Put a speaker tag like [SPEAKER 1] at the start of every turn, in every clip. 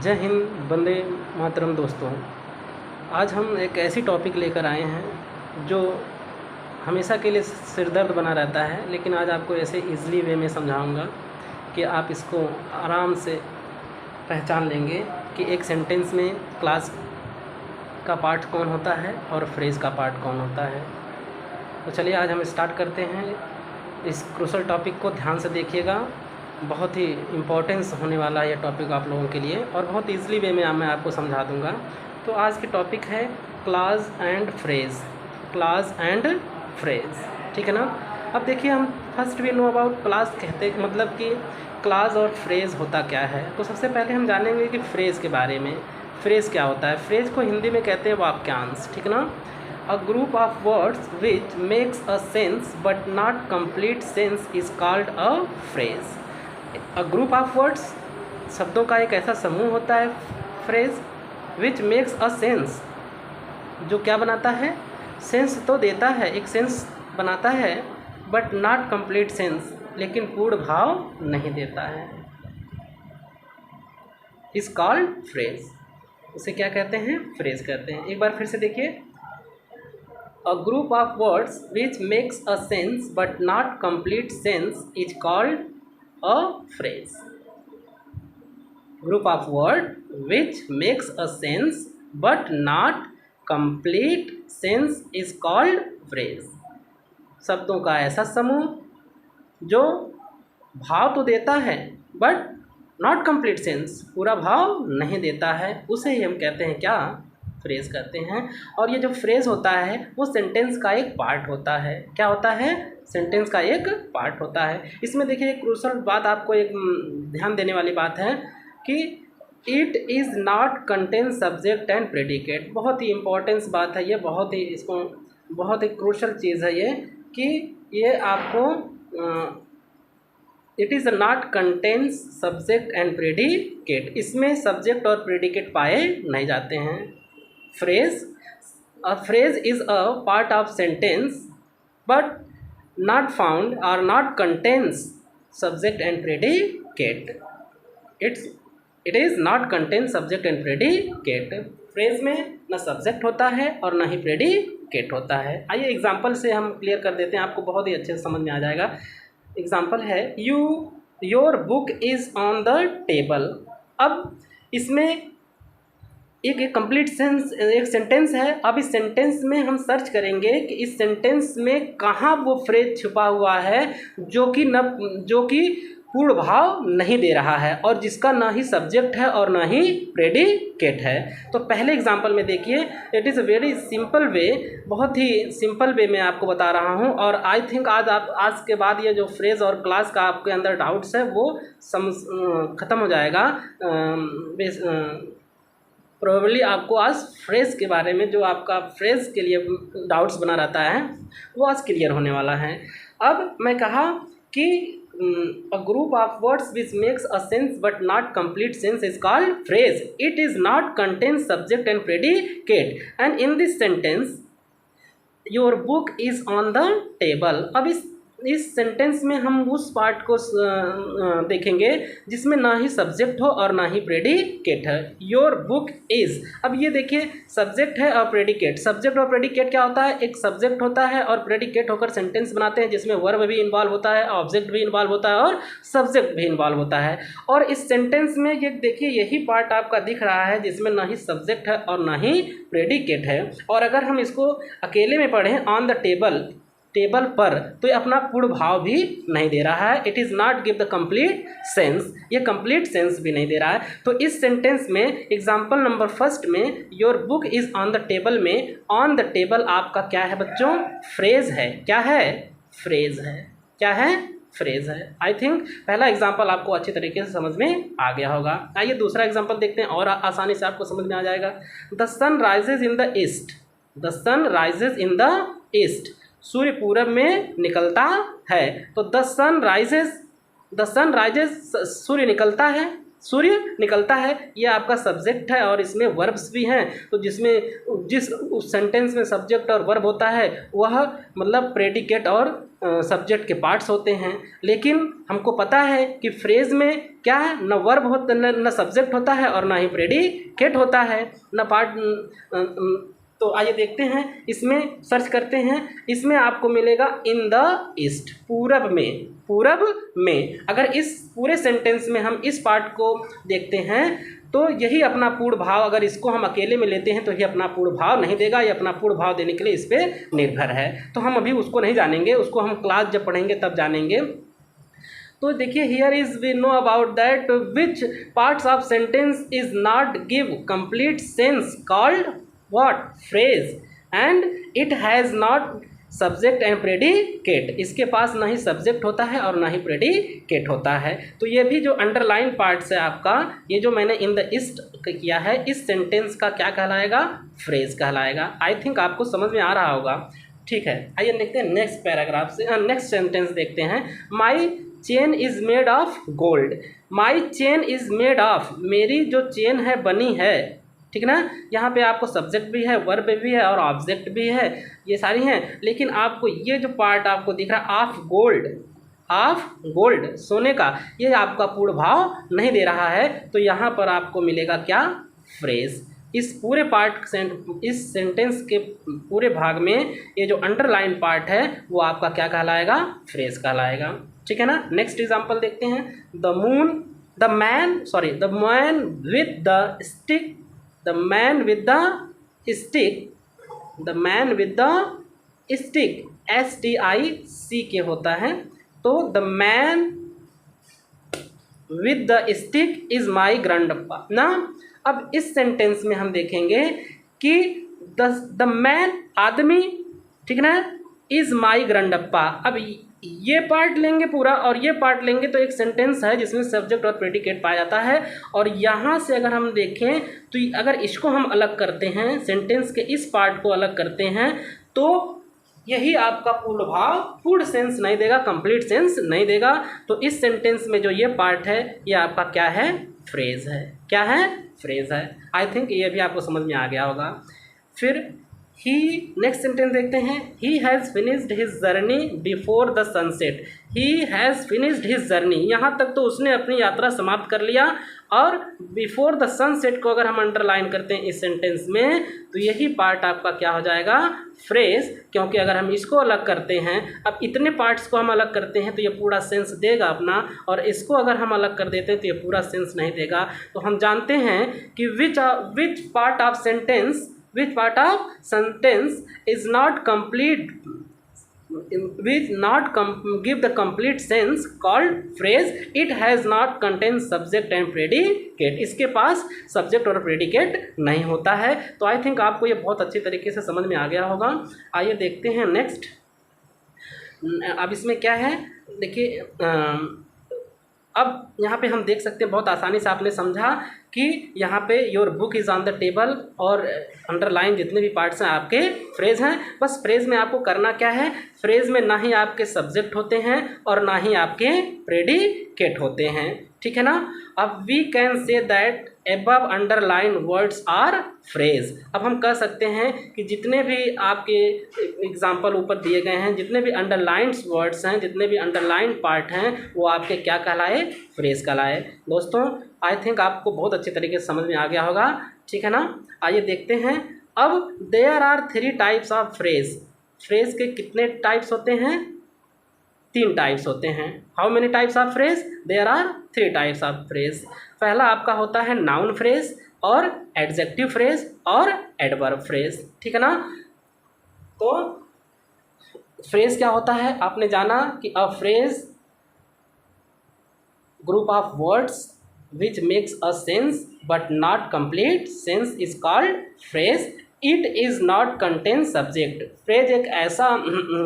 [SPEAKER 1] जय हिंद, वंदे मातरम। दोस्तों, आज हम एक ऐसी टॉपिक लेकर आए हैं जो हमेशा के लिए सिर दर्द बना रहता है, लेकिन आज आपको ऐसे इजीली वे में समझाऊंगा कि आप इसको आराम से पहचान लेंगे कि एक सेंटेंस में क्लास का पार्ट कौन होता है और फ्रेज़ का पार्ट कौन होता है। तो चलिए आज हम स्टार्ट करते हैं। इस क्रूशल टॉपिक को ध्यान से देखिएगा, बहुत ही इम्पोर्टेंस होने वाला है ये टॉपिक आप लोगों के लिए, और बहुत ईज़िली वे में मैं आपको समझा दूंगा। तो आज की टॉपिक है clause and phrase. Clause and phrase, ठीक है ना। अब देखिए, हम first we know about clause कहते मतलब कि क्लास और फ्रेज़ होता क्या है। तो सबसे पहले हम जानेंगे कि फ्रेज़ के बारे में। फ्रेज़ क्या होता है? फ्रेज़ को हिंदी में कहते हैं वाक्यांश, ठीक ना। A group of words which makes a sense but not complete sense is called a phrase. A group of words, शब्दों का एक ऐसा समूह होता है phrase, which makes a sense, जो क्या बनाता है? सेंस तो देता है, एक सेंस बनाता है, बट नॉट कंप्लीट सेंस, लेकिन पूर्ण भाव नहीं देता है। Is called phrase. उसे क्या कहते हैं? फ्रेज कहते हैं। एक बार फिर से देखिए, A group of words which makes a sense but not complete sense is called a phrase. Group of words which makes a sense but not complete sense is called phrase. शब्दों का ऐसा समूह जो भाव तो देता है बट नॉट कंप्लीट सेंस, पूरा भाव नहीं देता है, उसे ही हम कहते हैं क्या? फ्रेज करते हैं। और ये जो फ्रेज होता है वो सेंटेंस का एक पार्ट होता है। क्या होता है? सेंटेंस का एक पार्ट होता है। इसमें देखिए, एक क्रूशल बात आपको एक ध्यान देने वाली बात है कि it is not contain subject and predicate. बहुत ही इम्पोर्टेंस बात है ये, बहुत ही इसको बहुत ही क्रूशल चीज़ है ये, कि ये आपको it is not contains subject and predicate. इसमें सब्जेक्ट और प्रेडिकेट पाए नहीं जाते हैं। Phrase, a phrase is a part of sentence but not found or not contains subject and predicate. It is not contain subject and predicate. Phrase में न subject होता है और न ही प्रेडिकेट होता है। आइए एग्जाम्पल से हम क्लियर कर देते हैं, आपको बहुत ही अच्छे से समझ में आ जाएगा। एग्जाम्पल है, your book is on the table. अब इसमें एक कंप्लीट सेंस, एक सेंटेंस है। अब इस सेंटेंस में हम सर्च करेंगे कि इस सेंटेंस में कहाँ वो फ्रेज छुपा हुआ है जो कि पूर्ण भाव नहीं दे रहा है और जिसका ना ही सब्जेक्ट है और ना ही प्रेडिकेट है। तो पहले एग्जांपल में देखिए, it is a very simple way, बहुत ही सिंपल वे में आपको बता रहा हूँ। और आई थिंक आज के बाद ये जो फ्रेज और क्लास का आपके अंदर डाउट्स है वो ख़त्म हो जाएगा। प्रोबेबली आपको आज फ्रेज के बारे में, जो आपका फ्रेज के लिए डाउट्स बना रहता है, वो आज क्लियर होने वाला है। अब मैं कहा कि a group of words which makes a sense but not complete sense is called phrase. It is not contain subject and predicate and in this sentence your book is on the table. अब इस sentence में हम उस part को देखेंगे जिसमें ना ही subject हो और ना ही प्रेडिकेट है। योर बुक इज़, अब ये देखिए, सब्जेक्ट है और प्रेडिकेट। सब्जेक्ट और प्रेडिकेट क्या होता है? एक सब्जेक्ट होता है और प्रेडिकेट होकर सेंटेंस बनाते हैं जिसमें वर्ब भी इन्वॉल्व होता है, ऑब्जेक्ट भी इन्वॉल्व होता है और सब्जेक्ट भी इन्वॉल्व होता है। और इस सेंटेंस में ये देखिए, यही पार्ट आपका दिख रहा है जिसमें ना ही सब्जेक्ट है और ना ही प्रेडिकेट है। और अगर हम इसको अकेले में पढ़ें, ऑन द टेबल पर, तो ये अपना पूर्ण भाव भी नहीं दे रहा है। It is not give the complete sense, ये कंप्लीट सेंस भी नहीं दे रहा है। तो इस सेंटेंस में एग्जांपल नंबर फर्स्ट में your book is on the table में ऑन द टेबल आपका क्या है बच्चों? फ्रेज है। क्या है? फ्रेज है। क्या है? फ्रेज है। आई थिंक पहला एग्जाम्पल आपको अच्छी तरीके से समझ में आ गया होगा। आइए दूसरा एग्जाम्पल देखते हैं और आसानी से आपको समझ में आ जाएगा। The sun rises in the east. The sun rises in the east, सूर्य पूरब में निकलता है। तो द सन राइजेज, सूर्य निकलता है, सूर्य निकलता है, ये आपका सब्जेक्ट है और इसमें वर्ब्स भी हैं। तो जिस उस सेंटेंस में सब्जेक्ट और वर्ब होता है वह मतलब प्रेडिकेट और सब्जेक्ट के पार्ट्स होते हैं। लेकिन हमको पता है कि फ्रेज में क्या है, न वर्ब होता न सब्जेक्ट होता है और ना ही प्रेडिकेट होता है, न पार्ट। तो आइए देखते हैं, इसमें सर्च करते हैं। इसमें आपको मिलेगा इन द ईस्ट, पूरब में, पूरब में। अगर इस पूरे सेंटेंस में हम इस पार्ट को देखते हैं तो यही अपना पूर्ण भाव, अगर इसको हम अकेले में लेते हैं तो ये अपना पूर्ण भाव नहीं देगा, ये अपना पूर्ण भाव देने के लिए इस पर निर्भर है। तो हम अभी उसको नहीं जानेंगे, उसको हम क्लास जब पढ़ेंगे तब जानेंगे। तो देखिए, here is we know about that which parts of sentence is not give complete sense called what, phrase, and it has not subject and predicate. इसके पास ना ही सब्जेक्ट होता है और ना ही प्रेडिकेट होता है। तो ये भी जो अंडरलाइन पार्ट्स है आपका, ये जो मैंने इन द ईस्ट किया है, इस सेंटेंस का क्या कहलाएगा, फ्रेज कहलाएगा। आई थिंक आपको समझ में आ रहा होगा। ठीक है, आइए देखते हैं नेक्स्ट पैराग्राफ से, नेक्स्ट सेंटेंस देखते हैं। My chain is made of gold. My chain is made of, मेरी जो चेन है बनी है, ठीक ना। यहाँ पे आपको सब्जेक्ट भी है, वर्ब भी है और ऑब्जेक्ट भी है, ये सारी हैं। लेकिन आपको ये जो पार्ट आपको दिख रहा है ऑफ गोल्ड, ऑफ गोल्ड, सोने का, ये आपका पूर्ण भाव नहीं दे रहा है। तो यहाँ पर आपको मिलेगा क्या, फ्रेज। इस पूरे पार्ट इस सेंटेंस के पूरे भाग में ये जो अंडरलाइन पार्ट है वो आपका क्या कहलाएगा, फ्रेज कहलाएगा। ठीक है ना। नेक्स्ट एग्जाम्पल देखते हैं। The man with the stick, the man with the stick, STIC के होता है। तो the man with the stick is my grandpa ना। अब इस सेंटेंस में हम देखेंगे कि द मैन, आदमी, ठीक ना, इज माई ग्रैंडपा। अब ये पार्ट लेंगे पूरा और ये पार्ट लेंगे तो एक सेंटेंस है जिसमें सब्जेक्ट और प्रेडिकेट पाया जाता है। और यहाँ से अगर हम देखें तो अगर इसको हम अलग करते हैं, सेंटेंस के इस पार्ट को अलग करते हैं, तो यही आपका पूर्ण भाव, पूर्ण सेंस नहीं देगा, कंप्लीट सेंस नहीं देगा। तो इस सेंटेंस में जो ये पार्ट है ये आपका क्या है, फ्रेज है। क्या है, फ्रेज है। आई थिंक ये भी आपको समझ में आ गया होगा। फिर नेक्स्ट सेंटेंस देखते हैं। He has finished his journey before the sunset. He has finished his journey, यहाँ तक तो उसने अपनी यात्रा समाप्त कर लिया। और बिफोर द सनसेट को अगर हम अंडरलाइन करते हैं इस सेंटेंस में तो यही पार्ट आपका क्या हो जाएगा, फ्रेज। क्योंकि अगर हम इसको अलग करते हैं, अब इतने पार्ट्स को हम अलग करते हैं तो ये पूरा सेंस देगा अपना, और इसको अगर हम अलग कर देते हैं तो ये पूरा सेंस नहीं देगा। तो हम जानते हैं कि which part of sentence is not complete, which not give the complete sense called phrase. It has not contain subject and predicate. इसके पास सब्जेक्ट और प्रेडिकेट नहीं होता है। तो आई थिंक आपको ये बहुत अच्छी तरीके से समझ में आ गया होगा। आइए देखते हैं नेक्स्ट। अब इसमें क्या है, देखिए, अब यहाँ पे हम देख सकते हैं, बहुत आसानी से आपने समझा कि यहाँ पे your book is on the table और अंडरलाइन जितने भी पार्ट्स हैं आपके फ्रेज हैं। बस फ्रेज में आपको करना क्या है, फ्रेज में ना ही आपके सब्जेक्ट होते हैं और ना ही आपके प्रेडिकेट होते हैं। ठीक है ना। अब we can say that above underline words are phrase. अब हम कह सकते हैं कि जितने भी आपके एग्जाम्पल ऊपर दिए गए हैं, जितने भी अंडरलाइंड वर्ड्स हैं, जितने भी अंडरलाइन पार्ट हैं, वो आपके क्या कहलाए, फ्रेज कहलाए। दोस्तों आई थिंक आपको बहुत अच्छे तरीके से समझ में आ गया होगा। ठीक है ना। आइए देखते हैं। अब there are 3 types of phrase. Phrase के कितने टाइप्स होते हैं, 3 टाइप्स होते हैं। How many types of phrase, there are 3 types of phrase. पहला आपका होता है नाउन फ्रेज और एडजेक्टिव फ्रेज और एडवर्ब फ्रेज। ठीक है ना। तो फ्रेज क्या होता है, आपने जाना कि a phrase group of words which makes a sense but not complete sense is called phrase. It is not contain subject. Phrase एक ऐसा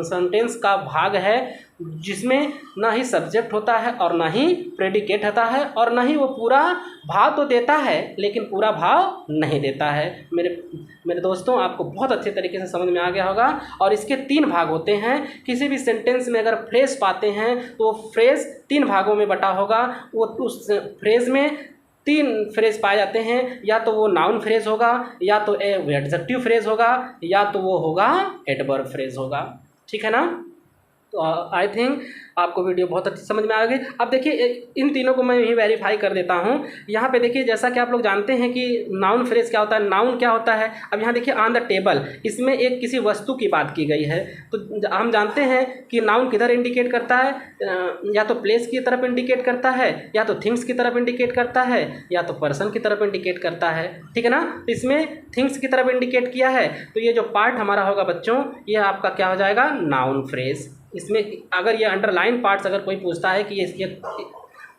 [SPEAKER 1] सेंटेंस का भाग है जिसमें ना ही सब्जेक्ट होता है और ना ही प्रेडिकेट होता है और ना ही वो पूरा भाव तो देता है लेकिन पूरा भाव नहीं देता है। मेरे दोस्तों आपको बहुत अच्छे तरीके से समझ में आ गया होगा। और इसके 3 भाग होते हैं। किसी भी सेंटेंस में अगर फ्रेज पाते हैं तो फ्रेज 3 भागों में बटा होगा। वो उस फ्रेज में तीन फ्रेज पाए जाते हैं, या तो वो नाउन फ्रेज होगा, या तो एडजेक्टिव फ्रेज होगा, या तो वो होगा एडवर्ब फ्रेज होगा। ठीक है ना। तो आई थिंक आपको वीडियो बहुत अच्छी समझ में आ गई। अब देखिए इन तीनों को मैं यही वेरीफाई कर देता हूँ। यहाँ पे देखिए जैसा कि आप लोग जानते हैं कि नाउन फ्रेज क्या होता है, नाउन क्या होता है। अब यहाँ देखिए ऑन द टेबल, इसमें एक किसी वस्तु की बात की गई है, तो हम जानते हैं कि नाउन किधर इंडिकेट करता है, या तो प्लेस की तरफ इंडिकेट करता है, या तो थिंग्स की तरफ इंडिकेट करता है, या तो पर्सन की तरफ इंडिकेट करता है। ठीक है ना। तो इसमें थिंग्स की तरफ इंडिकेट किया है, तो ये जो पार्ट हमारा होगा बच्चों, ये आपका क्या हो जाएगा, नाउन फ्रेज। इसमें अगर ये अंडरलाइन पार्ट्स अगर कोई पूछता है कि ये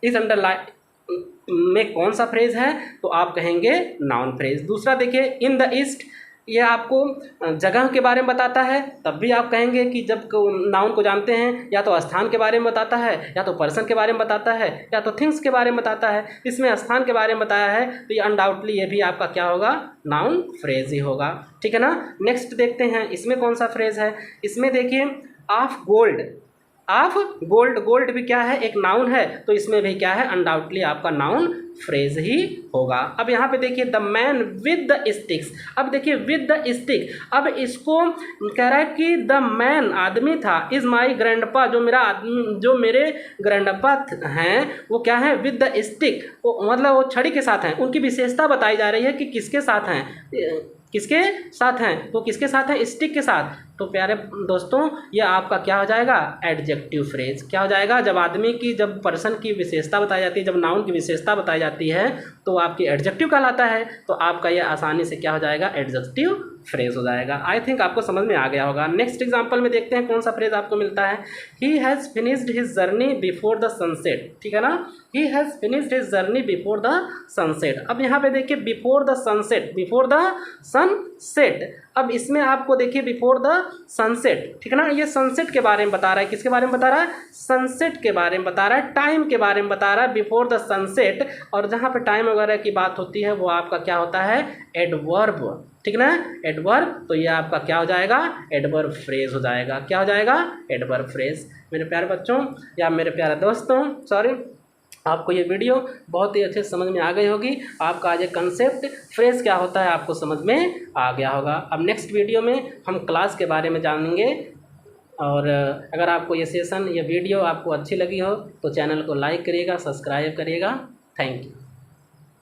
[SPEAKER 1] इस अंडरलाइन में कौन सा फ्रेज है, तो आप कहेंगे नाउन फ्रेज। दूसरा देखिए इन द ईस्ट, ये आपको जगह के बारे में बताता है, तब भी आप कहेंगे कि जब नाउन को जानते हैं, या तो स्थान के बारे में बताता है, या तो पर्सन के बारे में बताता है, या तो थिंग्स के बारे में बताता है। इसमें स्थान के बारे में बताया है, तो ये अनडाउटली ये भी आपका क्या होगा, नाउन फ्रेज ही होगा। ठीक है ना। नेक्स्ट देखते हैं इसमें कौन सा फ्रेज है। इसमें देखिए of gold, of gold, gold भी क्या है, एक नाउन है, तो इसमें भी क्या है, अनडाउटली आपका नाउन फ्रेज ही होगा। अब यहाँ पे देखिए the man with the sticks, अब देखिए विद द स्टिक, अब इसको कह रहा है कि द मैन आदमी था, इज माई ग्रैंडपा, जो मेरे ग्रैंडपा हैं वो क्या है, विद द स्टिक, मतलब वो छड़ी के साथ हैं। उनकी विशेषता बताई जा रही है कि किसके साथ हैं, किसके साथ हैं, तो किसके साथ हैं, स्टिक के साथ। तो प्यारे दोस्तों ये आपका क्या हो जाएगा, एडजेक्टिव फ्रेज। क्या हो जाएगा, जब आदमी की, जब पर्सन की विशेषता बताई जाती है, जब नाउन की विशेषता बताई जाती है, तो आपकी एडजेक्टिव कहलाता है। तो आपका ये आसानी से क्या हो जाएगा, एडजेक्टिव फ्रेज हो जाएगा। आई थिंक आपको समझ में आ गया होगा। नेक्स्ट एग्जांपल में देखते हैं कौन सा फ्रेज आपको मिलता है। He has finished his journey before the sunset. ठीक है ना। He has finished his journey before the sunset. अब यहाँ पे देखिए before the sunset, before the sunset. अब इसमें आपको देखिए बिफोर द सनसेट, ठीक है ना, ये सनसेट के बारे में बता रहा है। किसके बारे में बता रहा है, सनसेट के बारे में बता रहा है, टाइम के बारे में बता रहा है, बिफोर द सनसेट। और जहाँ पे टाइम वगैरह की बात होती है वो आपका क्या होता है, एडवर्ब। ठीक ना, एडवर्ब। तो ये आपका क्या हो जाएगा, एडवर्ब फ्रेज हो जाएगा। क्या हो जाएगा, एडवर्ब फ्रेज। मेरे प्यारे बच्चों या मेरे प्यारे दोस्तों, सॉरी, आपको ये वीडियो बहुत ही अच्छे से समझ में आ गई होगी। आपका आज एक कंसेप्ट फ्रेज क्या होता है आपको समझ में आ गया होगा। अब नेक्स्ट वीडियो में हम क्लास के बारे में जानेंगे। और अगर आपको ये सेशन, ये वीडियो आपको अच्छी लगी हो तो चैनल को लाइक करिएगा, सब्सक्राइब करिएगा। Thank you.